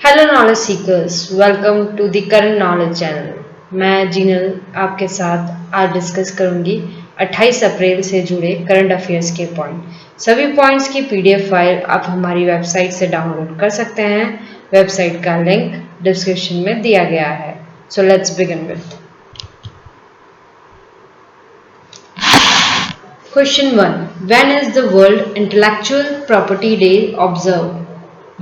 Hello knowledge seekers, welcome to the current knowledge channel. मैं जीनल आपके साथ आज डिस्कस करूंगी 28 अप्रैल से जुड़े करंट अफेयर्स के पॉइंट। सभी पॉइंट्स की पीडीएफ फाइल आप हमारी वेबसाइट से डाउनलोड कर सकते हैं। वेबसाइट का लिंक डिस्क्रिप्शन में दिया गया है। So let's begin with question 1। When is the world intellectual property day observe?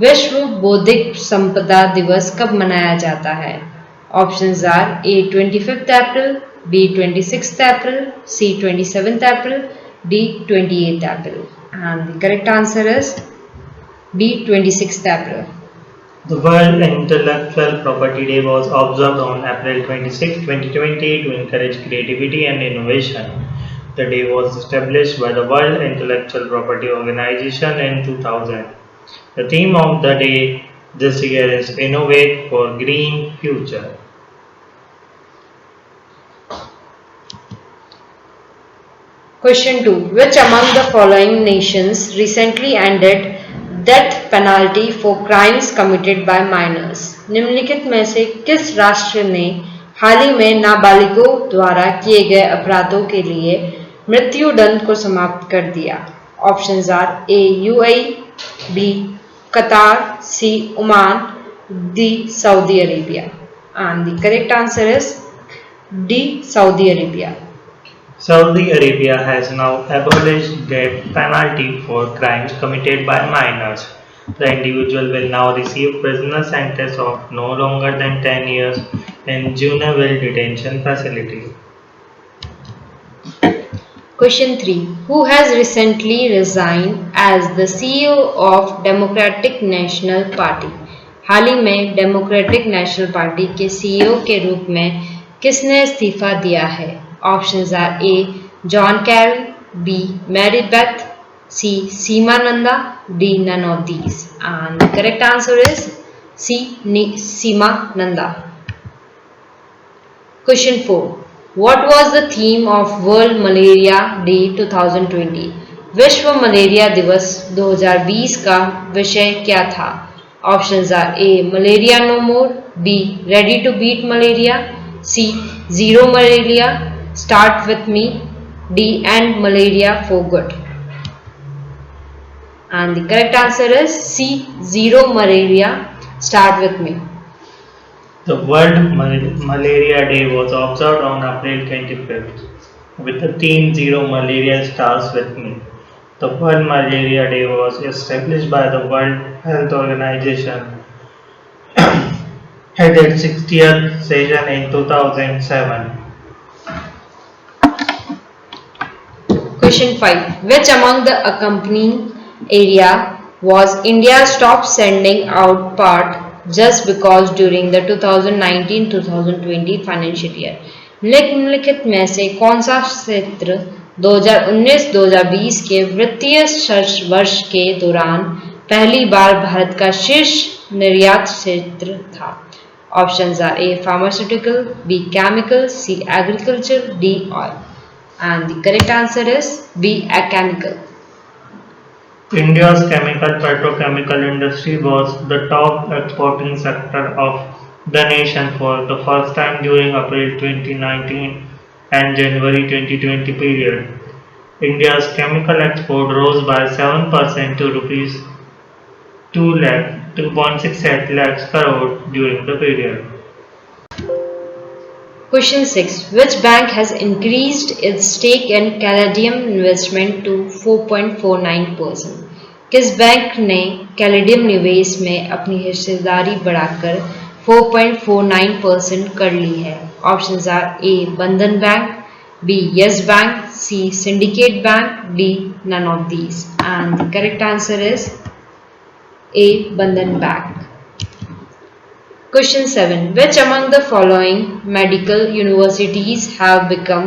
विश्व बौद्धिक संपदा दिवस कब मनाया जाता है? Options are A 25 April, B 26 April, C 27 April, D 28 April. And the correct answer is B 26 April. The World Intellectual Property Day was observed on April 26, 2020 to encourage creativity and innovation. The day was established by the World Intellectual Property Organization in 2000. The theme of the day this year is Innovate for Green Future. Question 2. Which among the following nations recently ended death penalty for crimes committed by minors? निम्नलिखित में से किस राष्ट्र ने हाल ही में नाबालिगों द्वारा किए गए अपराधों के लिए मृत्युदंड को समाप्त कर दिया? Options are A UAE, B Qatar, C Oman, D Saudi Arabia. And the correct answer is D Saudi Arabia. Saudi Arabia has now abolished death penalty for crimes committed by minors. The individual will now receive prisoner sentence of no longer than 10 years in juvenile detention facility. Question 3. Who has recently resigned as the CEO of Democratic National Party? हाल ही में Democratic National Party के CEO के रूप में किसने इस्तीफा दिया है? Options are A John Kerry, B Mary Beth, C Seema Nanda, D none of these. And the correct answer is C Seema Nanda. Question 4. What was the theme of World Malaria Day 2020? विश्व malaria दिवस 2020 का विषय क्या था? Options are A malaria no more, B ready to beat malaria, C zero malaria start with me, D end malaria for good. And the correct answer is C zero malaria start with me. The World Malaria Day was observed on April 25th with the theme Zero Malaria Starts With Me. The World Malaria Day was established by the World Health Organization at its 60th session in 2007. Question 5. Which among the accompanying area was India's top sending out part just because during the 2019-2020 financial year? निम्नलिखित में से कौन सा क्षेत्र 2019-2020 के वित्तीय वर्ष के दौरान पहली बार भारत का शीर्ष निर्यात क्षेत्र था? Options are A pharmaceutical, B chemical, C agriculture, D oil. And the correct answer is B. Chemical. India's chemical petrochemical industry was the top exporting sector of the nation for the first time during April 2019 and January 2020 period. India's chemical export rose by 7% to rupees 2.68 lakhs crore during the period. Question 6. Which bank has increased its stake in Caladium investment to 4.49%? किस bank ने caladium निवेश में अपनी हिस्सेदारी बढ़ाकर 4.49% कर ली है? Options are A Bandhan bank, B Yes bank, C Syndicate bank, D none of these. And the correct answer is A Bandhan bank. Question 7. Which among the following medical universities have become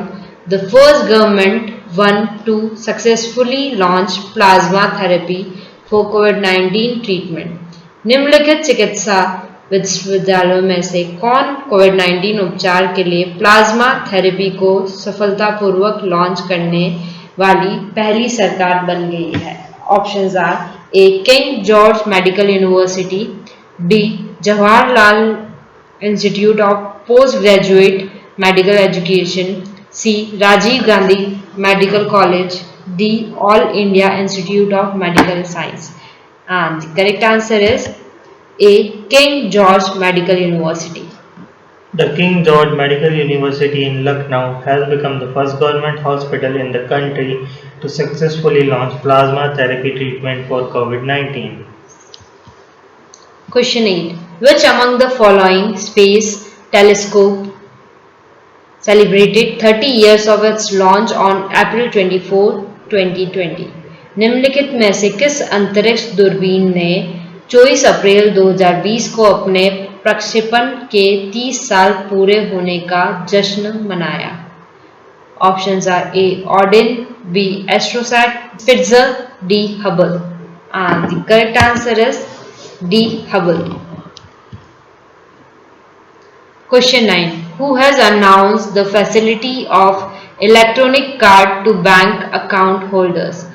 the first government one to successfully launch plasma therapy for COVID-19 treatment? निम्नलिखित चिकित्सा विश्वविद्यालयों में से कौन कोविड-19 उपचार के लिए plasma therapy को सफलतापूर्वक लॉन्च करने वाली पहली सरकार बन गई है? Options are A King George medical university, D Jawaharlal Institute of Postgraduate Medical Education, C. Rajiv Gandhi Medical College, D. All India Institute of Medical Science. And the correct answer is A. King George Medical University. The King George Medical University in Lucknow has become the first government hospital in the country to successfully launch plasma therapy treatment for COVID-19. Question 8. Which among the following space telescope celebrated 30 years of its launch on April 24, 2020? निम्नलिखित में से किस अंतरिक्ष दूरबीन ने 24 अप्रैल 2020 को अपने प्रक्षेपण के 30 साल पूरे होने का जश्न मनाया? Options are A. Odin, B. Astrosat, Spitzer, D. Hubble. And the correct answer is D. Hubble. Question 9. Who has announced the facility of electronic card to bank account holders?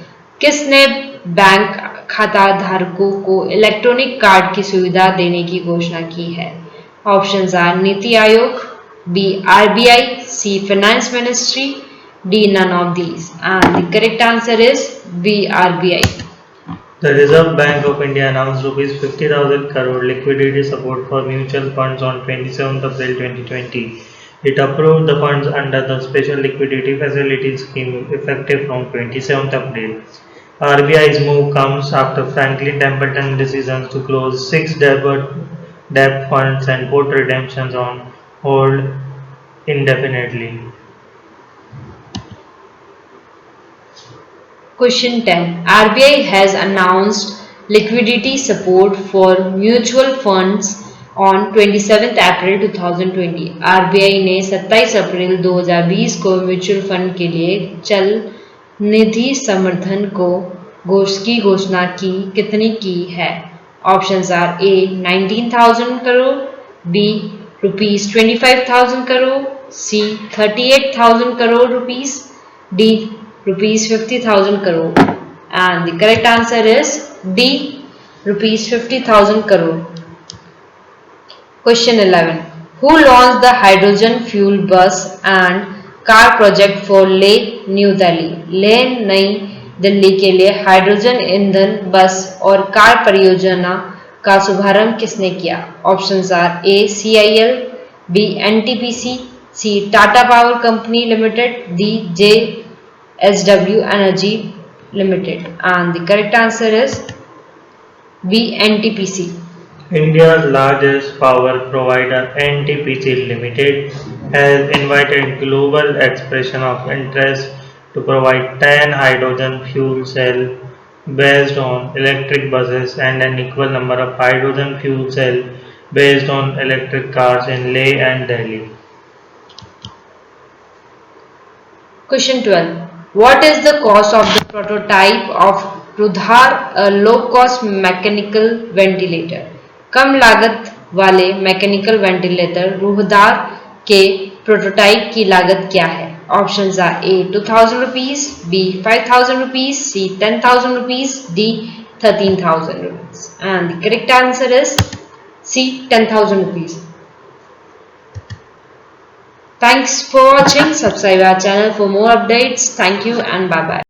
किसने बैंक खाता धारकों को इलेक्ट्रॉनिक कार्ड की सुविधा देने की घोषणा की है? Options are NITI Aayog, B. RBI, C. Finance Ministry, D. None of these. And the correct answer is B. RBI. The Reserve Bank of India announced Rs 50,000 crore liquidity support for mutual funds on 27th April 2020. It approved the funds under the Special Liquidity Facility Scheme effective from 27th April. RBI's move comes after Franklin Templeton decisions to close 6 debt funds and put redemptions on hold indefinitely. Question 10. RBI has announced liquidity support for mutual funds on 27 April 2020. RBI ने 27 अप्रैल 2020 को mutual fund के लिए चल निधि समर्थन की घोषणा की कितनी की है? Options are A. 19,000 crore, B. Rupees 25,000 crore, C. 38,000 crore rupees, D. Rupees 50,000 crore. And the correct answer is D. Rupees 50,000 crore. Question 11. Who launched the hydrogen fuel bus and car project for Leh, New Delhi? Leh नई दिल्ली के लिए hydrogen ईंधन बस और car परियोजना का शुभारंभ किसने किया? Options are A. CIL, B. NTPC, C. Tata Power Company Limited, D. JSW Energy Limited. And the correct answer is B. NTPC. India's largest power provider NTPC Limited has invited global expression of interest to provide 10 hydrogen fuel cells based on electric buses and an equal number of hydrogen fuel cells based on electric cars in Leh and Delhi. Question 12. What is the cost of the prototype of Rudhar, a low-cost mechanical ventilator? कम लागत वाले mechanical ventilator रुहदार के prototype की लागत क्या है? Options are A. 2,000 rupees, B. 5,000 rupees, C. 10,000 rupees, D. 13,000 rupees. And the correct answer is C. 10,000 rupees. Thanks for watching. Subscribe our channel for more updates. Thank you and bye bye.